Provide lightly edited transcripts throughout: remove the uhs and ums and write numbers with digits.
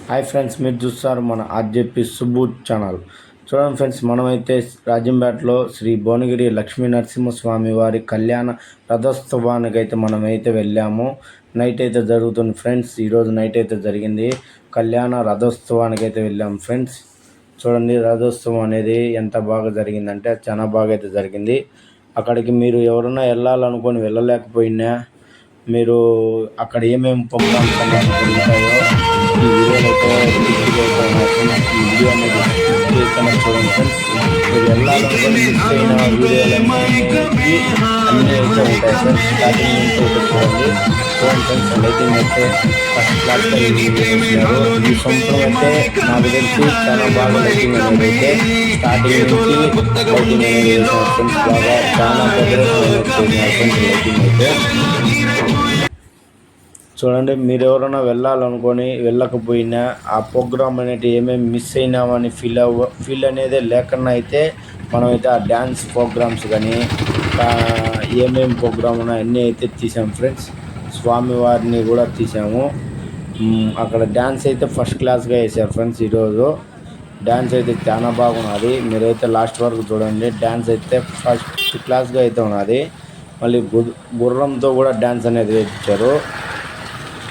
Hi friends, మీరు చూస్తారు మన ఆర్జేపీ సుబ్బు ఛానల్. చూడండి ఫ్రెండ్స్, మనమైతే రాజంపేటలో శ్రీ భువనగిరి లక్ష్మీ నరసింహస్వామి వారి కళ్యాణ రథోత్సవానికి అయితే మనమైతే వెళ్ళాము. నైట్ అయితే జరుగుతుంది ఫ్రెండ్స్. ఈరోజు నైట్ అయితే జరిగింది. కళ్యాణ రథోత్సవానికి అయితే వెళ్ళాము ఫ్రెండ్స్. చూడండి, రథోత్సవం అనేది ఎంత బాగా జరిగిందంటే చాలా బాగా అయితే జరిగింది. అక్కడికి మీరు ఎవరైనా వెళ్ళాలనుకొని వెళ్ళలేకపోయినా మీరు అక్కడ ఏమేమి ప్రోగ్రామ్స్ అనేది జరుగుతాయో ఈ వీడియో అనేది చూడండి ఫ్రెండ్స్. మీరు వెళ్ళాలనుకుని మిస్ అయిన వీడియోలన్నీ అన్నీ అయితే ఉంటాయి ఫ్రెండ్స్. స్టార్టింగ్ నుంచి అయితే చూడండి ఫ్రెండ్స్. లైటింగ్ అయితే ఫస్ట్ క్లాస్గా చేసినారు. ఈ సంవత్సరం అయితే నాకు తెలిసి చాలా బాగా లైటింగ్ అనేది అయితే స్టార్టింగ్ నుంచి లైటింగ్ అనేది వేసినారు ఫ్రెండ్స్. బాగా చాలా ఫ్రెండ్స్ లైటింగ్ అయితే చూడండి. మీరు ఎవరైనా వెళ్ళాలనుకొని వెళ్ళకపోయినా ఆ ప్రోగ్రామ్ అనేది ఏమేమి మిస్ అయినామని ఫీల్ అనేది లేకుండా అయితే మనమైతే ఆ డ్యాన్స్ ప్రోగ్రామ్స్ కానీ ఏమేమి ప్రోగ్రామ్ ఉన్నాయి అన్నీ అయితే తీసాము ఫ్రెండ్స్. స్వామివారిని కూడా తీసాము. అక్కడ డ్యాన్స్ అయితే ఫస్ట్ క్లాస్గా వేసారు ఫ్రెండ్స్. ఈరోజు డ్యాన్స్ అయితే చాలా బాగున్నది. మీరైతే లాస్ట్ వరకు చూడండి. డ్యాన్స్ అయితే ఫస్ట్ క్లాస్గా అయితే ఉన్నది. మళ్ళీ గుర్రంతో కూడా డ్యాన్స్ అనేది వేయించారు.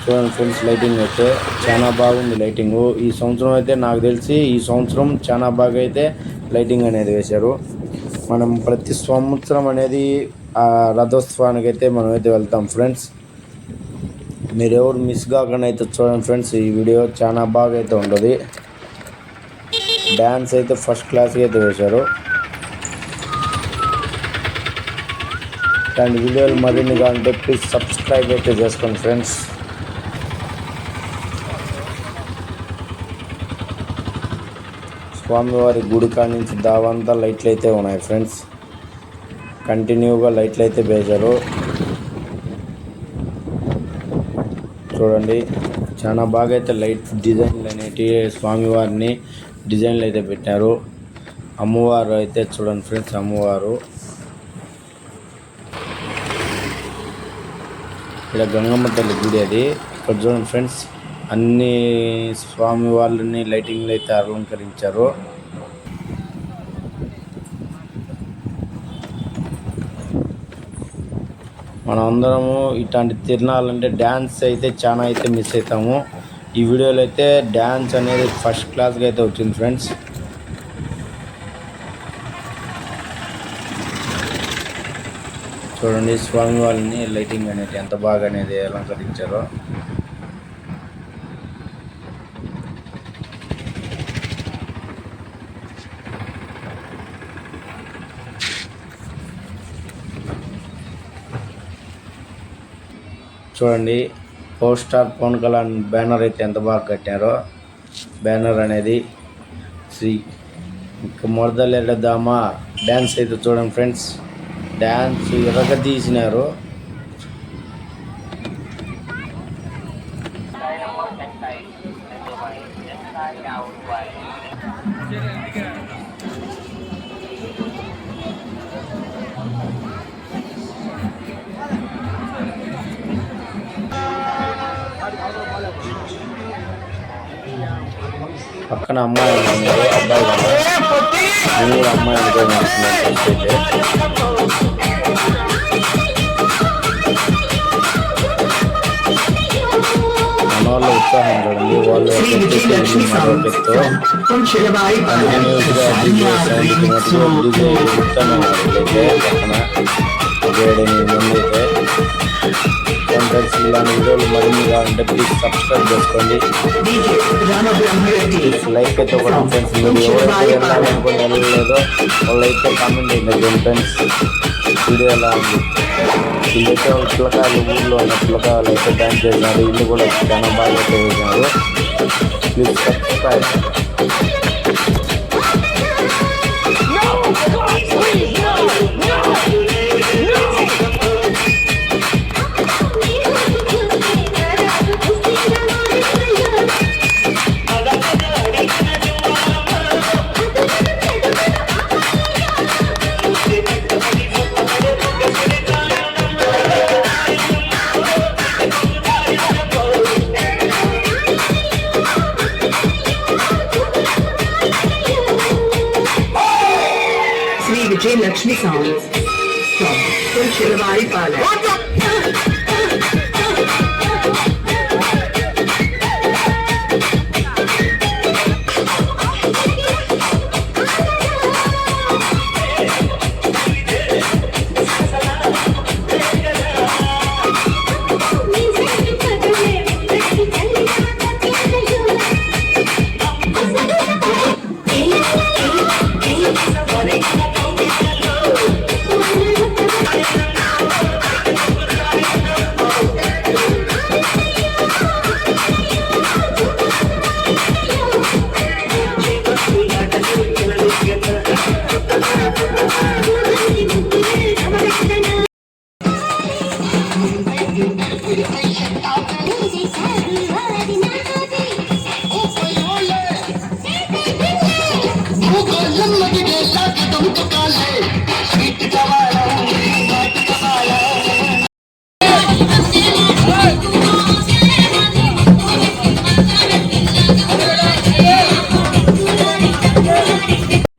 చూడండి ఫ్రెండ్స్, లైటింగ్ అయితే చాలా బాగుంది. లైటింగ్ ఈ సంవత్సరం అయితే నాకు తెలిసి ఈ సంవత్సరం చాలా బాగా అయితే లైటింగ్ అనేది వేశారు. మనం ప్రతి సంవత్సరం అనేది ఆ రథోత్సవానికి అయితే మనమైతే వెళ్తాం ఫ్రెండ్స్. మీరు ఎవరు మిస్ కాకుండా అయితే చూడండి ఫ్రెండ్స్. ఈ వీడియో చాలా బాగా అయితే ఉంటుంది. డ్యాన్స్ అయితే ఫస్ట్ క్లాస్గా అయితే వేశారు. ఇలాంటి వీడియోలు మరిన్ని కావాలంటే ప్లీజ్ సబ్స్క్రైబ్ అయితే చేసుకోండి ఫ్రెండ్స్. స్వామివారి గుడి కాడి నుంచి దావంతా లైట్లు అయితే ఉన్నాయి ఫ్రెండ్స్. కంటిన్యూగా లైట్లు అయితే వేశారు. చూడండి, చాలా బాగా అయితే లైట్ డిజైన్లు అనేటివి స్వామివారిని డిజైన్లు అయితే పెట్టారు. అమ్మవారు అయితే చూడండి ఫ్రెండ్స్. అమ్మవారు ఇక్కడ గంగమ్మ తల్లి గుడి అది. ఇక్కడ చూడండి ఫ్రెండ్స్, అన్ని స్వామి వాళ్ళని లైటింగ్లు అయితే అలంకరించారు. మనం అందరము ఇట్లాంటి తిరణాలంటే డ్యాన్స్ అయితే చాలా అయితే మిస్ అవుతాము. ఈ వీడియోలో అయితే డ్యాన్స్ అనేది ఫస్ట్ క్లాస్గా అయితే వచ్చింది ఫ్రెండ్స్. చూడండి, స్వామి వాళ్ళని లైటింగ్ అనేది ఎంత బాగా అనేది అలంకరించారో. చూడండి, power star Pawan Kalyan banner అయితే ఎంత బాగా కట్టారో. బ్యానర్ అనేది శ్రీ మొదలెడదామా డ్యాన్స్ అయితే చూడండి ఫ్రెండ్స్. డ్యాన్స్ ఎర్రగా తీసినారు. పక్కన అమ్మాయి ఉన్నారు, అబ్బాయి నేను కూడా అమ్మాయి అనుకోవచ్చు. మన వాళ్ళ ఉత్సాహం చూడండి. వాళ్ళు కంటిన్యూస్గా డీజే ఉత్సాహం పక్కన 7-8 మంది అయితే ఫ్రెండ్స్. ఇలాంటి వీడియోలు మరిన్ని కావాలంటే ప్లీజ్ సబ్స్క్రైబ్ చేసుకోండి. ప్లీజ్ లైక్ అయితే కూడా ఫ్రెండ్స్. మీరు ఎవరైతే వెళ్ళాలనుకుని వెళ్ళలేదో వాళ్ళైతే కామెంట్ అయితే ఫ్రెండ్స్. వీడియో ఎలా ఉంది? వీళ్ళైతే పిల్లకాయలు ఊళ్ళో ఉన్న పిల్లకాయలు అయితే డ్యాన్స్ చేసినారు. ఇల్లు కూడా చాలా బాగా అయితే వేసినారు. Please subscribe. Lakshmi sounds from Chilwari Palace.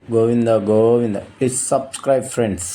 Govinda, Govinda. Please subscribe, friends.